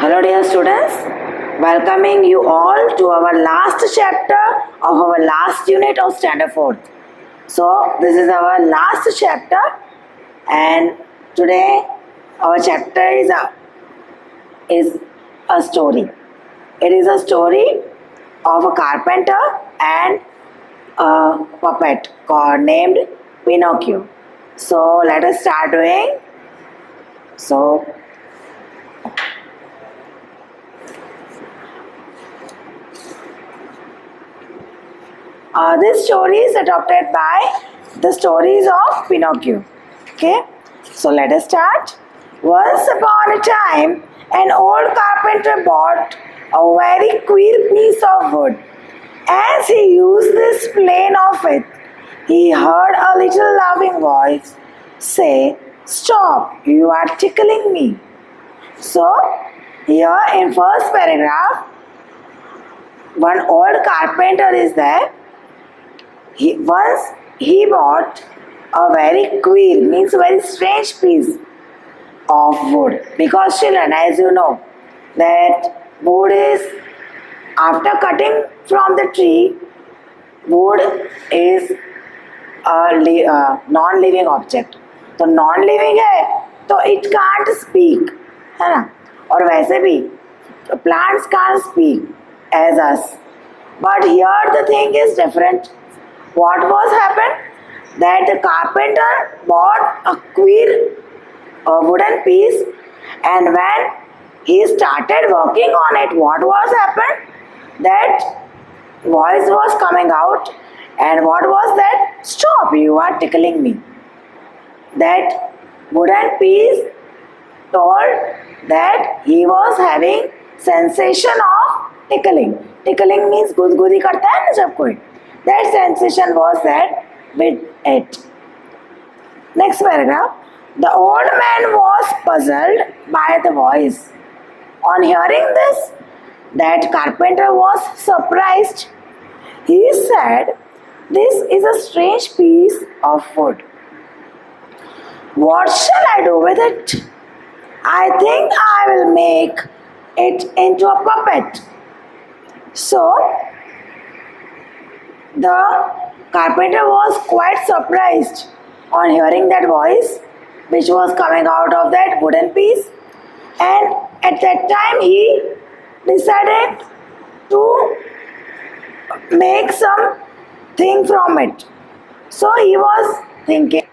Hello dear students, welcoming you all to our last chapter of our last unit of standard 4th. So this is our last chapter and today our chapter is a story. It is a story of a carpenter and a puppet named Pinocchio. So let us start doing. This story is adopted by the stories of Pinocchio. Okay, so let us start. Once upon a time, an old carpenter bought a very queer piece of wood. As he used this plane of it, he heard a little laughing voice say, "Stop, you are tickling me." So, here in first paragraph, one old carpenter is there. Once he bought a very queer, means very strange piece of wood, because children, as you know, that wood is, after cutting from the tree, wood is a non-living object. तो non-living है तो it can't speak, है ना? और वैसे भी plants can't speak as us. But here the thing is different. What was happened? That the carpenter bought a queer wooden piece, and when he started working on it, what was happened? That voice was coming out, and what was that? "Stop, you are tickling me." That wooden piece told that he was having sensation of tickling. Tickling means गुदगुदी करता है ना जब कोई. That sensation was there with it. Next paragraph. The old man was puzzled by the voice. On hearing this, that carpenter was surprised. He said, "This is a strange piece of wood. What shall I do with it? I think I will make it into a puppet." So, the carpenter was quite surprised on hearing that voice which was coming out of that wooden piece, and at that time he decided to make something from it. So he was thinking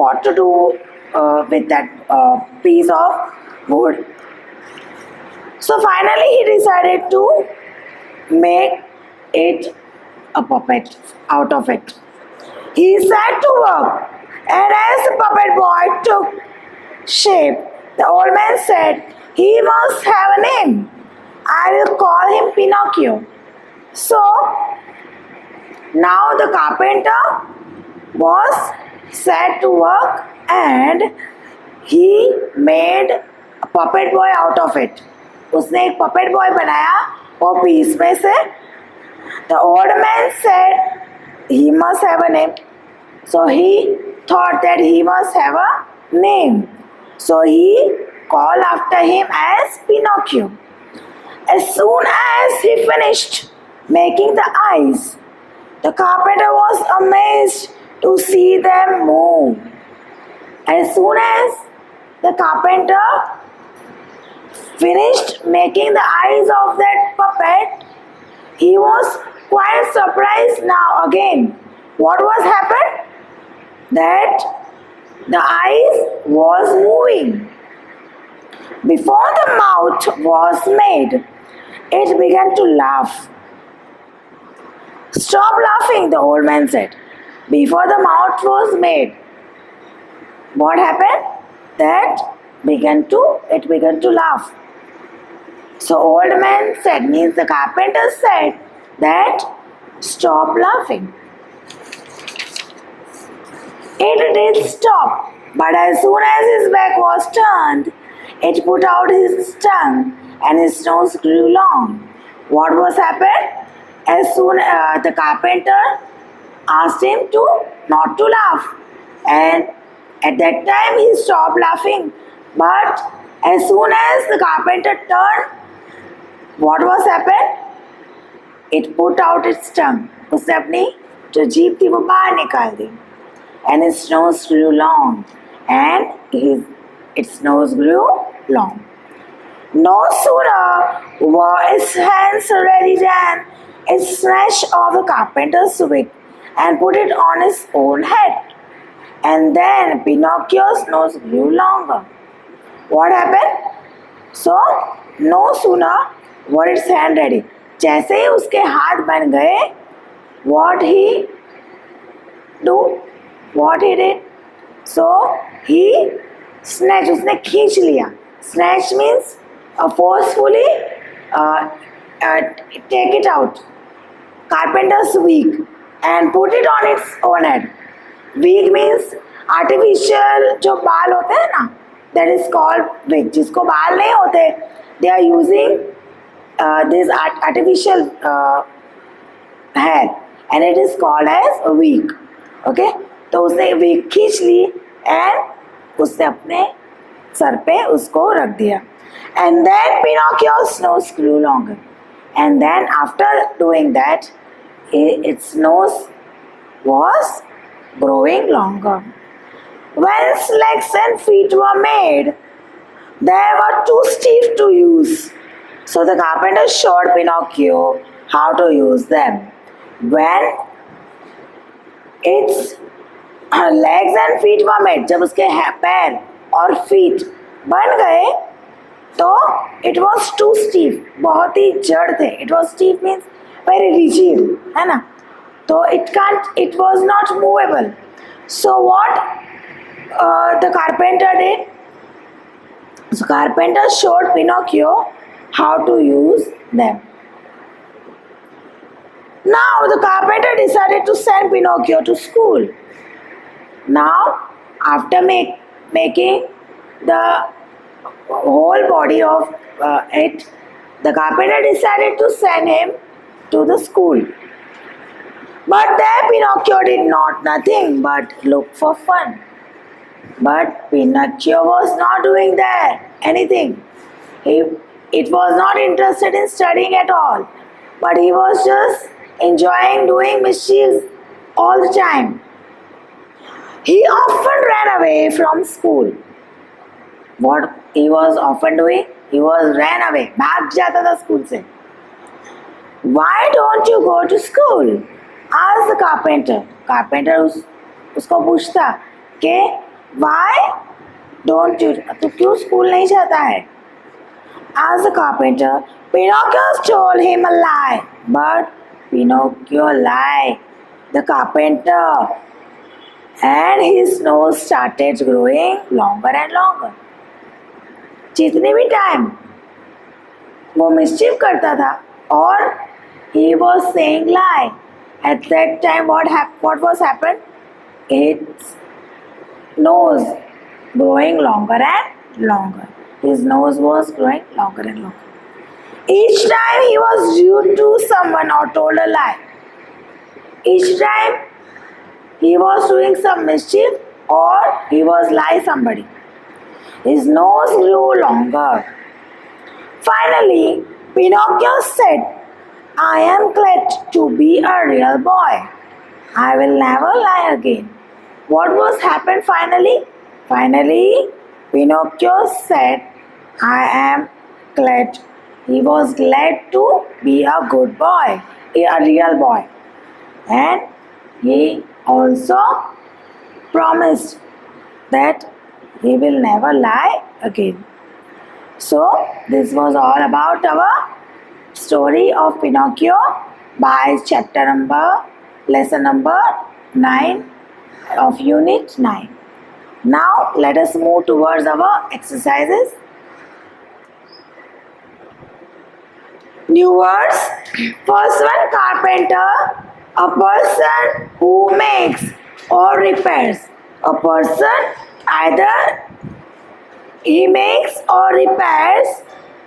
what to do with that piece of wood. So finally he decided to make it a puppet out of it. He set to work, and as the puppet boy took shape, the old man said, "He must have a name. I will call him Pinocchio." So now the carpenter was set to work and he made a puppet boy out of it. उसने एक puppet boy बनाया वो piece में से. The old man said he must have a name. So he thought that he must have a name. So he called after him as Pinocchio. As soon as he finished making the eyes, the carpenter was amazed to see them move. As soon as the carpenter finished making the eyes of that puppet, he was quite surprised now again. What was happened? That the eyes was moving. Before the mouth was made, it began to laugh. "Stop laughing," the old man said. Before the mouth was made, what happened? That it began to laugh. So old man said, means the carpenter said that stop laughing. It did stop, but as soon as his back was turned, it put out his tongue and his nose grew long. What was happened? As soon as the carpenter asked him to not to laugh, and At that time he stopped laughing, but as soon as the carpenter turned, what was happened? It put out its tongue. उसने अपनी जो जीभ थी वो बाहर निकाल दी. And his nose grew long, and its nose grew long. No sooner were his hands ready than it snatched off the carpenter's wig and put it on his own head. And then Pinocchio's nose grew longer. What happened? So, no sooner were its hand ready. जैसे ही उसके हाथ बन गए, what he did? So, he snatched, उसने खींच लिया. Snatch means forcefully take it out. Carpenter's wig and put it on its own head. Wig means artificial जो बाल होते हैं ना, that is called wig. जिसको बाल नहीं होते, they are using this artificial hair and it is called as a wig. Okay, तो उसने wig खींच ली and उसने अपने सर पे उसको रख दिया. And then Pinocchio's nose grew longer. And then after doing that, its nose was growing longer. When its legs and feet were made, they were too stiff to use. So the carpenter showed Pinocchio how to use them. When its legs and feet were made, जब उसके पैर और feet बन गए, तो it was too stiff, बहुत ही जड़ थे. It was stiff means very rigid, है ना? तो it was not movable. So what the carpenter did? So carpenter showed Pinocchio how to use them. Now the carpenter decided to send Pinocchio to school. Now after making the whole body of it, the carpenter decided to send him to the school. But there Pinocchio did nothing but look for fun. But Pinocchio was not doing that anything. It was not interested in studying at all. But he was just enjoying doing mischief all the time. He often ran away from school. What he was often doing? He was ran away. भाग जाता था school से. Why don't you go to school? Asked the carpenter. Carpenter उसको पूछता कि why don't you? तू क्यों school नहीं जाता है? Asked the carpenter. Pinocchio told him a lie, but Pinocchio lied. The carpenter, and his nose started growing longer and longer. जितने भी टाइम वो मिस्चिफ करता था और he was saying lie. At that time what was happened? Its nose growing longer and longer. His nose was growing longer and longer. Each time he was rude to someone or told a lie. Each time he was doing some mischief or he was lying somebody. His nose grew longer. Finally, Pinocchio said, I am glad to be a real boy. I will never lie again. What was happened finally? Finally, Pinocchio said, I am glad. He was glad to be a good boy, a real boy. And he also promised that he will never lie again. So, this was all about our story of Pinocchio by lesson number 9 of unit 9. Now, let us move towards our exercises. New words. First one, carpenter, a person who makes or repairs. A person either he makes or repairs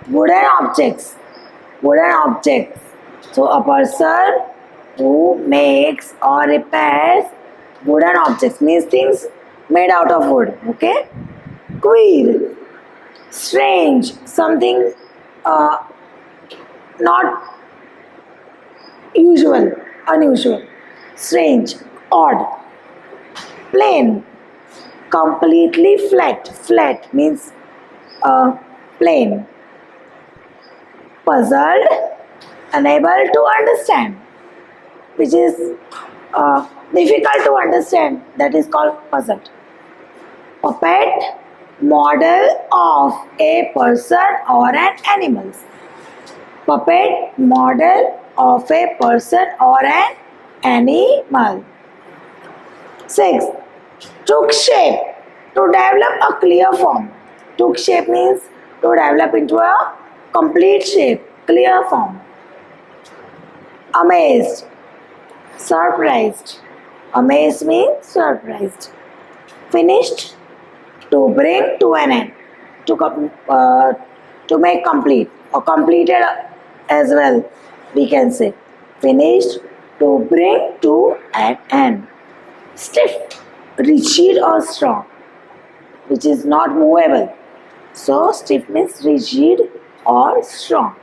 wooden objects. So a person who makes or repairs wooden objects means things made out of wood. Okay. Queer, strange, something not usual, unusual, strange, odd. Plain, completely flat. Flat means plain. Puzzled, unable to understand, which is difficult to understand. That is called puzzled. Puppet, model of a person or an animal. Puppet, model of a person or an animal. 6. Took shape, to develop a clear form. Took shape means to develop into a complete shape, clear form. Amazed, surprised. Amazed means surprised. Finished, to bring to an end, to make complete or completed as well, we can say. Finished, to bring to an end. Stiff, rigid or strong, which is not movable. So stiff means rigid or strong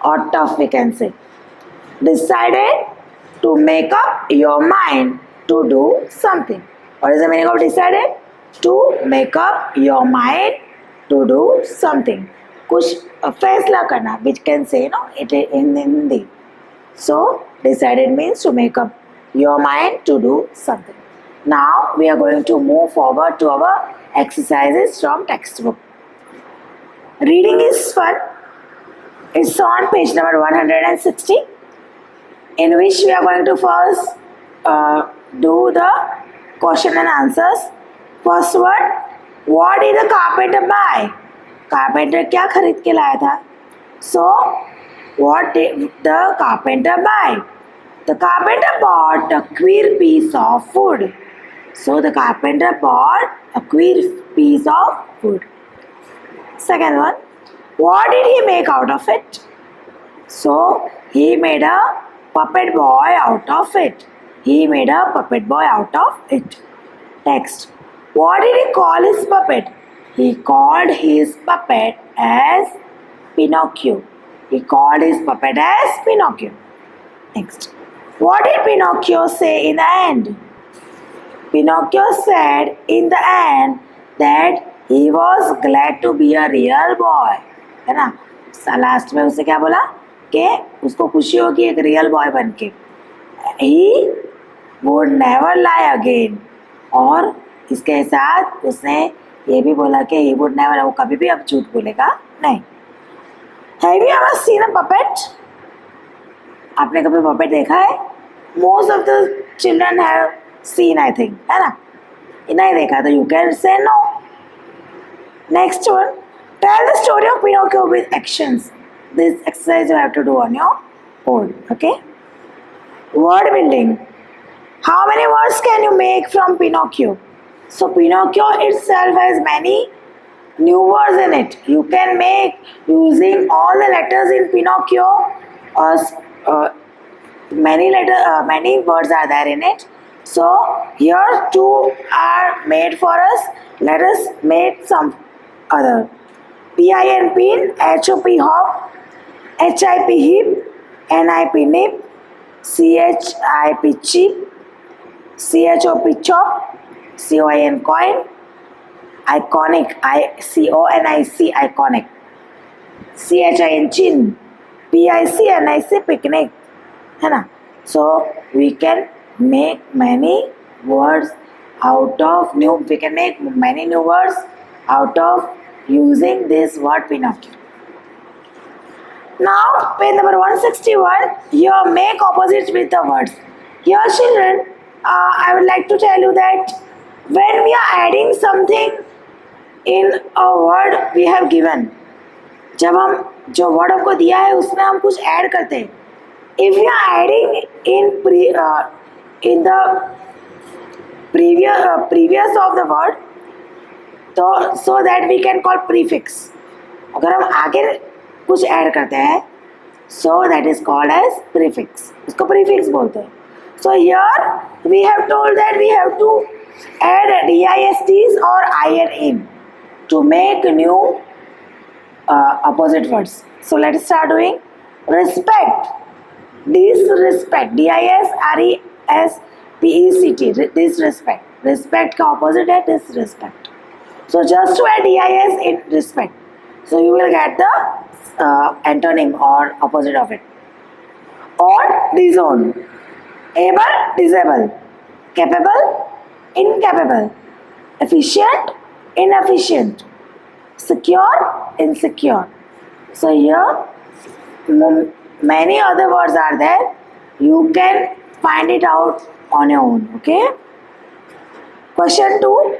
or tough, we can say. Decided, to make up your mind to do something. What is the meaning of decided? To make up your mind to do something. कुछ फैसला करना, which can say it in Hindi. So decided means to make up your mind to do something. Now we are going to move forward to our exercises from textbook. Reading is fun. It's on page number 160, in which we are going to first do the question and answers. First one, what did the carpenter buy? Carpenter क्या खरीद के लाया था? So what did the carpenter buy? The carpenter bought a queer piece of wood. So the carpenter bought a queer piece of wood. Second one, what did he make out of it? So he made a puppet boy out of it. He made a puppet boy out of it. Next, what did he call his puppet? He called his puppet as Pinocchio. He called his puppet as Pinocchio. Next, what did Pinocchio say in the end? Pinocchio said in the end that he was glad to be a real boy. है ना? Last में उसे क्या बोला कि उसको खुशी होगी एक रियल बॉय बन के. He would never lie again. और इसके साथ उसने ये भी बोला कि he would never, वो कभी भी अब झूठ बोलेगा नहीं. Have you ever seen a puppet? आपने कभी puppet देखा है? Most of the children have seen, I think, है ना? नहीं देखा तो you can say no. Next one, tell the story of Pinocchio with actions. This exercise you have to do on your own. Okay. Word building. How many words can you make from Pinocchio? So Pinocchio itself has many new words in it. You can make using all the letters in Pinocchio. Many words are there in it. So here two are made for us. Let us make some other. PIN pin, HOP hop, HIP hip, NIP nip, CHIP chip, CHOP chop, COIN coin, iconic, ICONIC iconic, CHIN chin, PICNIC picnic, है ना? So we can make many words out of new. We can make many new words out of using this word Pinocchio. Now, page number 161, here make opposites with the words. Here children, I would like to tell you that when we are adding something in a word we have given, जब हम जो word हमको दिया है उसमें हम कुछ add करते हैं. If we are adding in the previous of the word, so that we can call prefix. अगर हम आगे कुछ ऐड करते हैं, so that is called as prefix. उसको prefix बोलते हैं. So here we have told that we have to add dists or in in to make new opposite words. So let's start doing respect. Disrespect. Disrespect. Disrespect. Respect का opposite है disrespect. So just to add dis in respect. So you will get the antonym or opposite of it. Odd, disown. Able, disable. Capable, incapable. Efficient, inefficient. Secure, insecure. So here many other words are there. You can find it out on your own. Okay. Question 2.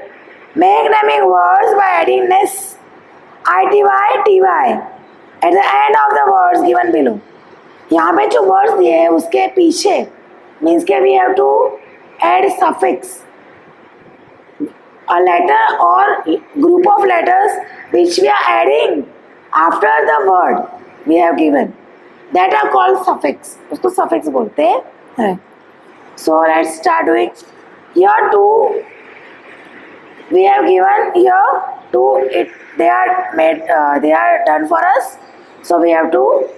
Make naming words by adding ness, ity, ty at the end of the words given below. यहाँ पे जो words दिए हैं उसके पीछे means के we have to add suffix a letter or group of letters which we are adding after the word we have given, that are called suffix. उसको suffix बोलते हैं. So let's start doing. Here two we have given here two. They are made. They are done for us. So we have to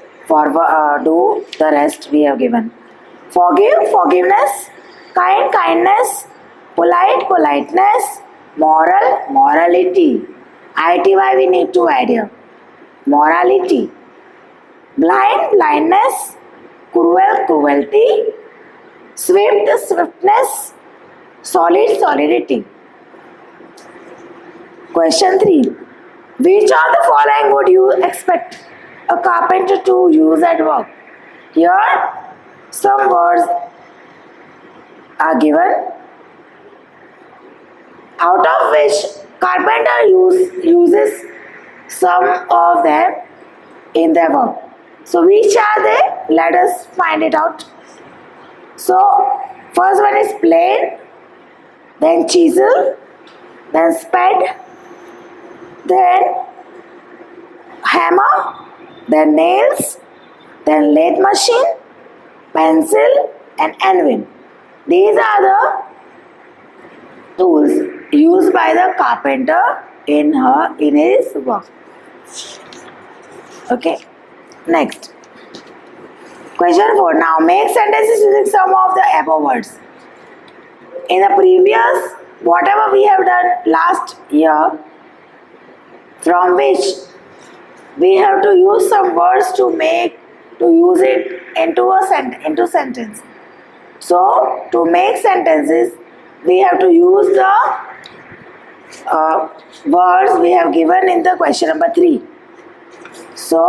do the rest we have given. Forgive, forgiveness. Kind, kindness. Polite, politeness. Moral, morality. Ity we need to add here. Morality. Blind, blindness. Cruel, cruelty. Swift, swiftness. Solid, solidity. Question 3. Which of the following would you expect a carpenter to use at work? Here some words are given, out of which carpenter uses some of them in their work. So which are they? Let us find it out. So first one is plane, then chisel, then spade, then hammer, then nails, then lathe machine, pencil and anvil. These are the tools used by the carpenter in his work. Okay, next. Question 4. Now make sentences using some of the above words. In the previous, whatever we have done last year, from which we have to use some words to use it into sentence. So to make sentences, we have to use the words we have given in the question number 3. So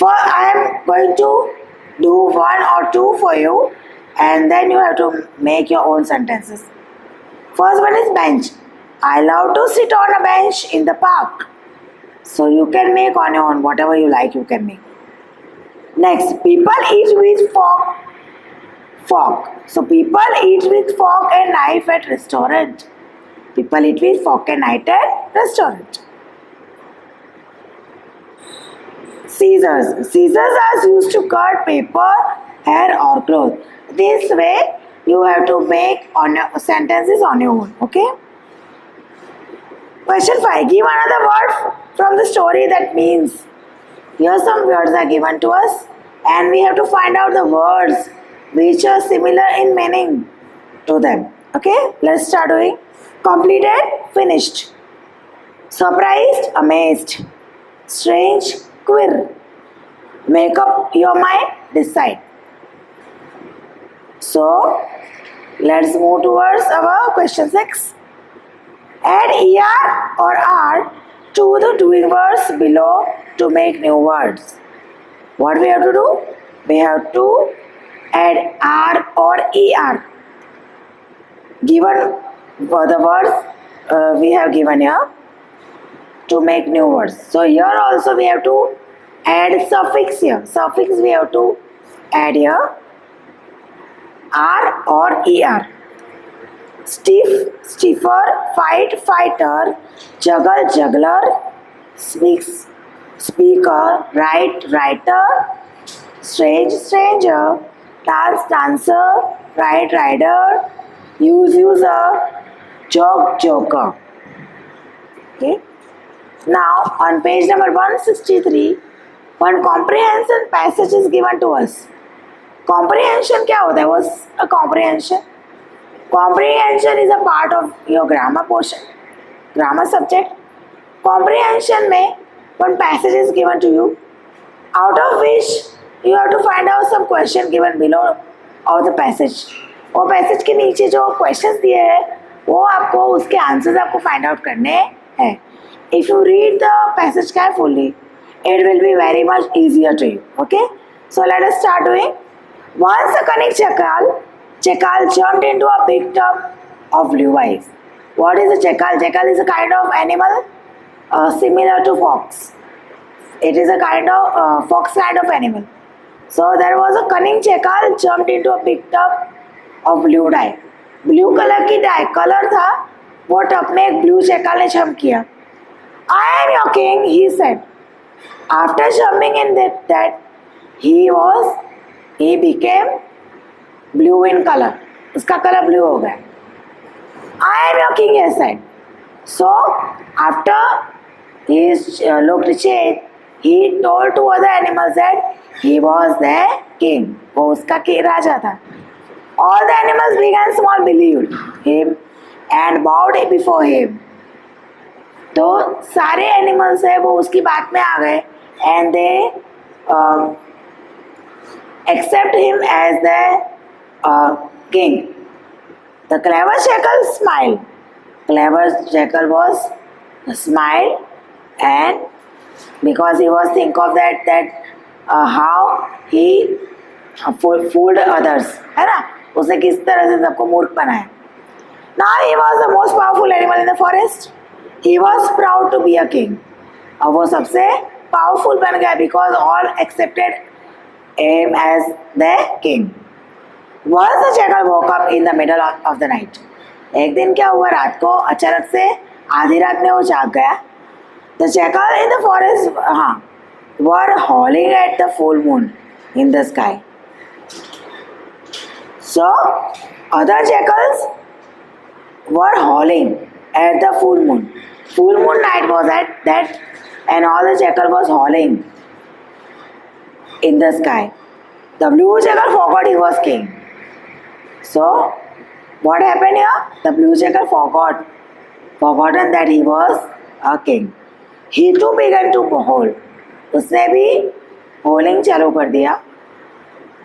I am going to do 1 or 2 for you, and then you have to make your own sentences. First one is bench. I love to sit on a bench in the park. So you can make on your own, whatever you like you can make. Next, people eat with fork. So people eat with fork and knife at restaurant. People eat with fork and knife at restaurant. Scissors. Scissors are used to cut paper, hair or cloth. This way you have to make sentences on your own. Okay. Question 5. Give another word from the story that means. Here some words are given to us and we have to find out the words which are similar in meaning to them. Okay, let's start doing. Completed, finished. Surprised, amazed. Strange, queer. Make up your mind, decide. So let's move towards our question 6. Add er or r to the doing words below to make new words. What we have to do? We have to add r or er given for the words we have given here to make new words. So here also we have to add suffix here. Suffix we have to add here r or er. Stiff, stiffer, fight, fighter, juggle, juggler, speaks, speaker, write, writer, strange, stranger, dance, dancer, ride, rider, use, user, joker. Okay. Now on page number 163, one comprehension passage is given to us. Comprehension क्या होता है? What's a comprehension? Comprehension is a part of your grammar portion, grammar subject. Comprehension में one passage is given to you, out of which you have to find out some question given below of the passage. वो passage के नीचे जो questions दिए हैं वो आपको उसके आंसर्स आपको फाइंड आउट करने हैं. If you read the passage carefully, it will be very much easier to you. Okay, so let us start doing. Once a cunning jackal jumped into a big tub of blue eyes. What is a jackal? Jackal is a kind of animal similar to fox. It is a kind of fox kind of animal. So there was a cunning jackal jumped into a big tub of blue dye. Blue color की dye color था, वो tub में एक blue jackal ने jump किया. I am your king, he said. After jumping in that he became blue in color. उसका color blue हो गया. I am your king, he said. So after he looked changed, he told to other animals that he was their king. वो उसका राजा था. All the animals big and small believed him and bowed before him. तो सारे animals है वो उसकी बात में आ गए and they accept him as the king. The clever jackal smile. Clever jackal was smile and because he was think of that how he fooled others, है ना, उसने किस तरह से सबको मूर्ख बनाया. Now he was the most powerful animal in the forest. He was proud to be a king. और वो सबसे पावरफुल बन गया because all accepted him as the king. Once the jackal woke up in the middle of the night. एक दिन क्या हुआ, रात को अचानक से आधी रात में वो जाग गया. The jackal in the forest were howling at the full moon in the sky. So other jackals were howling at the full moon. Full moon night was at that, and all the jackal was howling in the sky. The blue jackal forgot he was king. So what happened here? The blue jackal forgotten that he was a king. He too began to howl. उसने भी howling चालू कर दिया.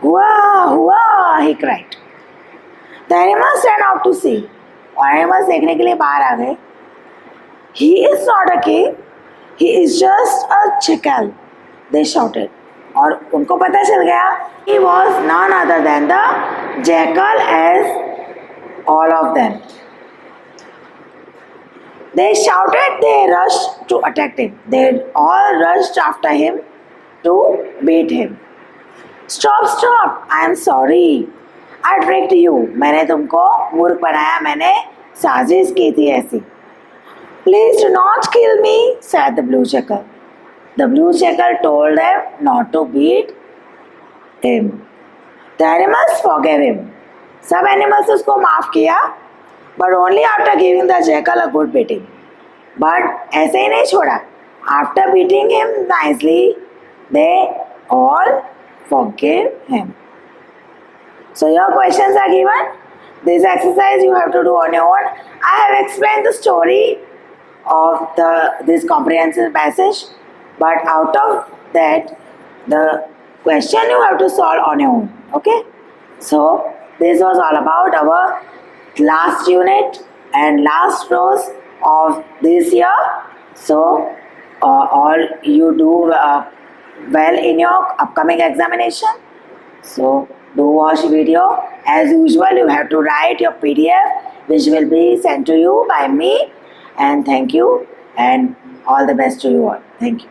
हुआ हुआ, he cried. The animals ran out to see. और animals देखने के लिए बाहर आ गए. He is not a king, he is just a jackal, they shouted. और उनको पता चल गया he was none other than the jackal as all of them. They shouted, they rushed to attack him. They all rushed after him to beat him. Stop, stop, I am sorry. I tricked you. मैंने तुमको मूर्ख बनाया, मैंने साजिश की थी ऐसी. Please do not kill me, said the blue jackal. The blue jackal told them not to beat him. The animals forgave him. सब animals उसको माफ किया, but only after giving the jackal a good beating. But ऐसे ही नहीं छोड़ा. After beating him nicely, they all forgave him. So your questions are given. This exercise you have to do on your own. I have explained the story of this comprehensive passage, but out of that the question you have to solve on your own. Okay, so this was all about our last unit and last prose of this year. So all you do well in your upcoming examination. So do watch video. As usual, you have to write your PDF which will be sent to you by me. And thank you and all the best to you all. Thank you.